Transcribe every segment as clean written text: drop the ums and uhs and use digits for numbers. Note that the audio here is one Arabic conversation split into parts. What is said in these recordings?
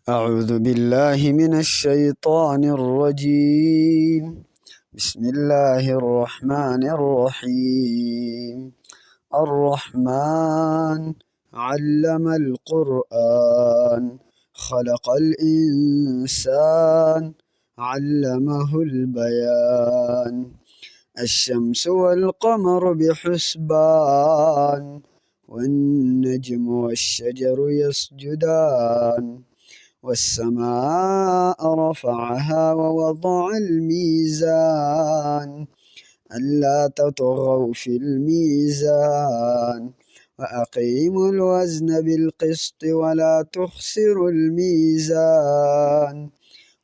أعوذ بالله من الشيطان الرجيم. بسم الله الرحمن الرحيم. الرحمن علم القرآن خلق الإنسان علمه البيان. الشمس والقمر بحسبان والنجم والشجر يسجدان. والسماء رفعها ووضع الميزان ألا تطغوا في الميزان وأقيموا الوزن بالقسط ولا تخسروا الميزان.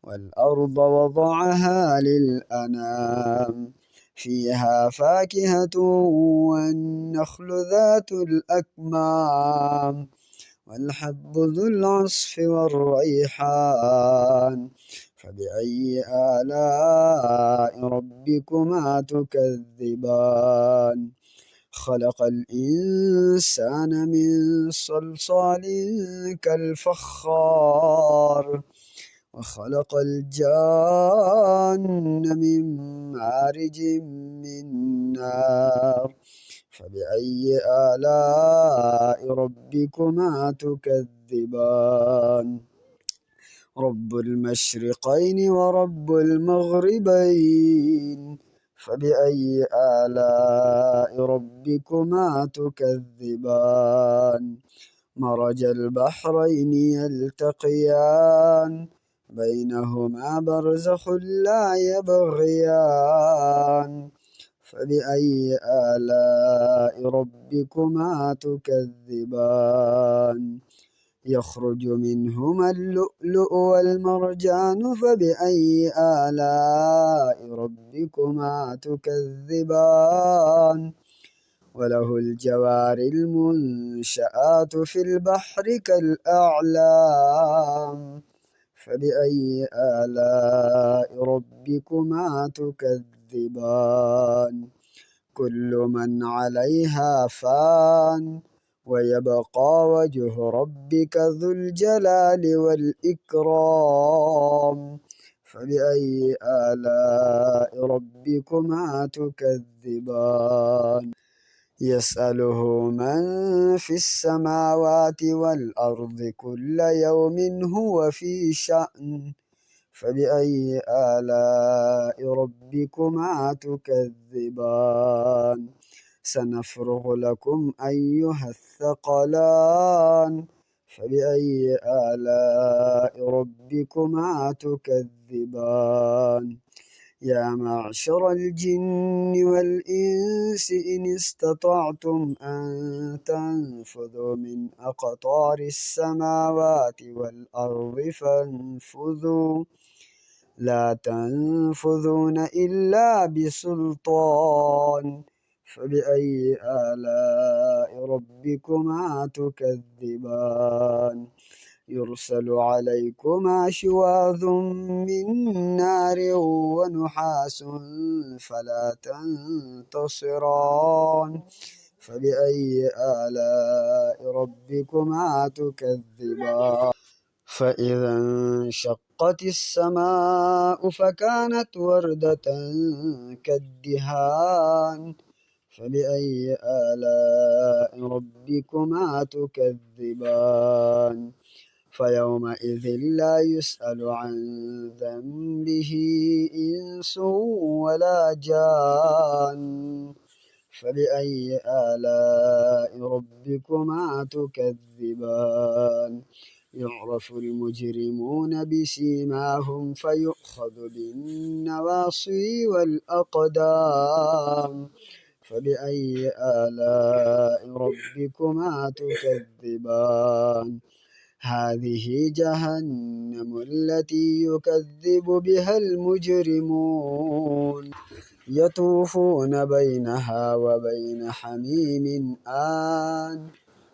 والأرض وضعها للأنام فيها فاكهة والنخل ذات الأكمام والحب ذو العصف والريحان. فبأي آلاء ربكما تكذبان. خلق الإنسان من صلصال كالفخار وخلق الجان من مارج من نار. فبأي آلاء ربكما تكذبان. رب المشرقين ورب المغربين. فبأي آلاء ربكما تكذبان. مرج البحرين يلتقيان بينهما برزخ لا يبغيان. فبأي آلاء ربكما تكذبان. يخرج منهما اللؤلؤ والمرجان. فبأي آلاء ربكما تكذبان. وله الجوار المنشآت في البحر كالأعلام. فبأي آلاء ربكما تكذبان. كل من عليها فان ويبقى وجه ربك ذو الجلال والإكرام. فبأي آلاء ربكما تكذبان. يسأله من في السماوات والأرض كل يوم هو في شأن. فبأي آلاء ربكما تكذبان. سنفرغ لكم أيها الثقلان. فبأي آلاء ربكما تكذبان. يا معشر الجن والإنس إن استطعتم أن تنفذوا من أقطار السماوات والأرض فانفذوا لا تنفذون إلا بسلطان. فبأي آلاء ربكما تكذبان. يرسل عليكما شواظ من نار ونحاس فلا تنتصران. فبأي آلاء ربكما تكذبان. فإذا انشقت السماء فكانت وردة كالدهان. فبأي آلاء ربكما تكذبان. فيومئذ لا يسأل عن ذنبه إنس ولا جان. فبأي آلاء ربكما تكذبان. يعرف المجرمون بسيماهم فيؤخذ بالنواصي والأقدام. فبأي آلاء ربكما تكذبان. هذه جهنم التي يكذب بها المجرمون يطوفون بينها وبين حميم آن.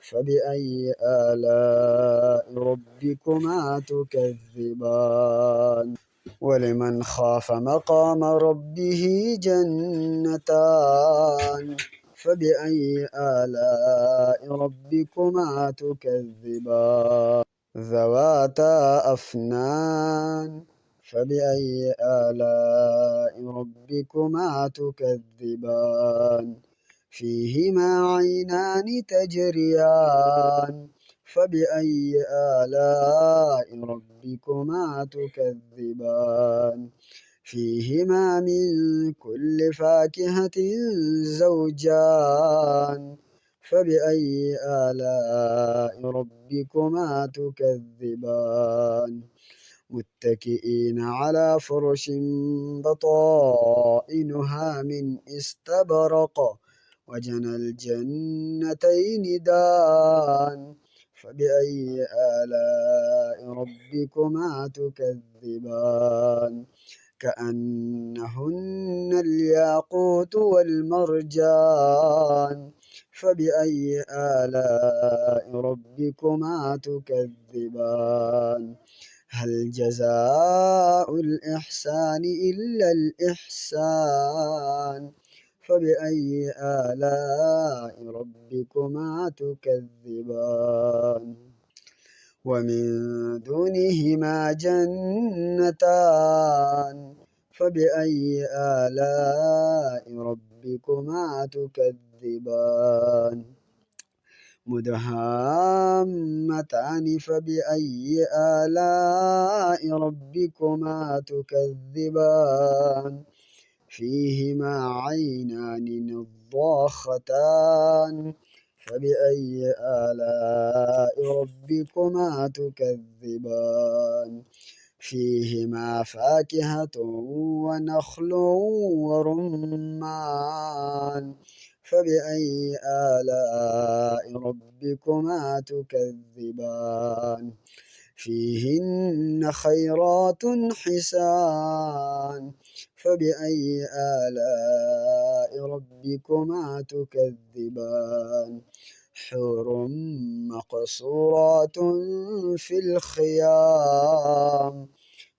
فبأي آلاء ربكما تكذبان. ولمن خاف مقام ربه جنتان. فبأي آلاء ربكما تكذبان. ذواتا أفنان فبأي آلاء ربكما تكذبان فيهما عينان تجريان فبأي آلاء ربكما تكذبان فيهما من كل فاكهة زوجان فبأي آلاء ربكما تكذبان متكئين على فرش بطائنها من استبرق وجنى الجنتين دان فبأي آلاء ربكما تكذبان كأنهن الياقوت والمرجان فبأي آلاء ربكما تكذبان هل جزاء الإحسان إلا الإحسان فبأي آلاء ربكما تكذبان ومن دونهما جنتان فبأي آلاء ربكما تكذبان مدهامتان فبأي آلاء ربكما تكذبان فيهما عينان نضاختان فبأي آلاء ربكما تكذبان فيهما فاكهة ونخل ورمان فبأي آلاء ربكما تكذبان فيهن خيرات حسان فبأي آلاء ربكما تكذبان حور مقصورات في الخيام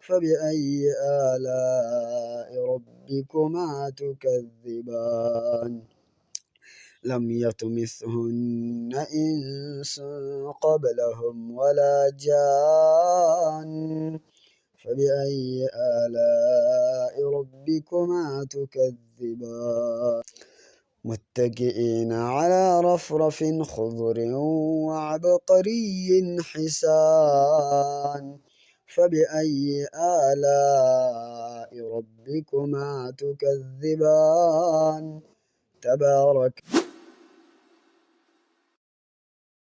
فبأي آلاء ربكما تكذبان لم يطمثهن إنس قبلهم ولا جان فبأي آلاء ربكما تكذبان متكئين على رفرف خضر وعبقري حسان فبأي آلاء ربكما تكذبان تبارك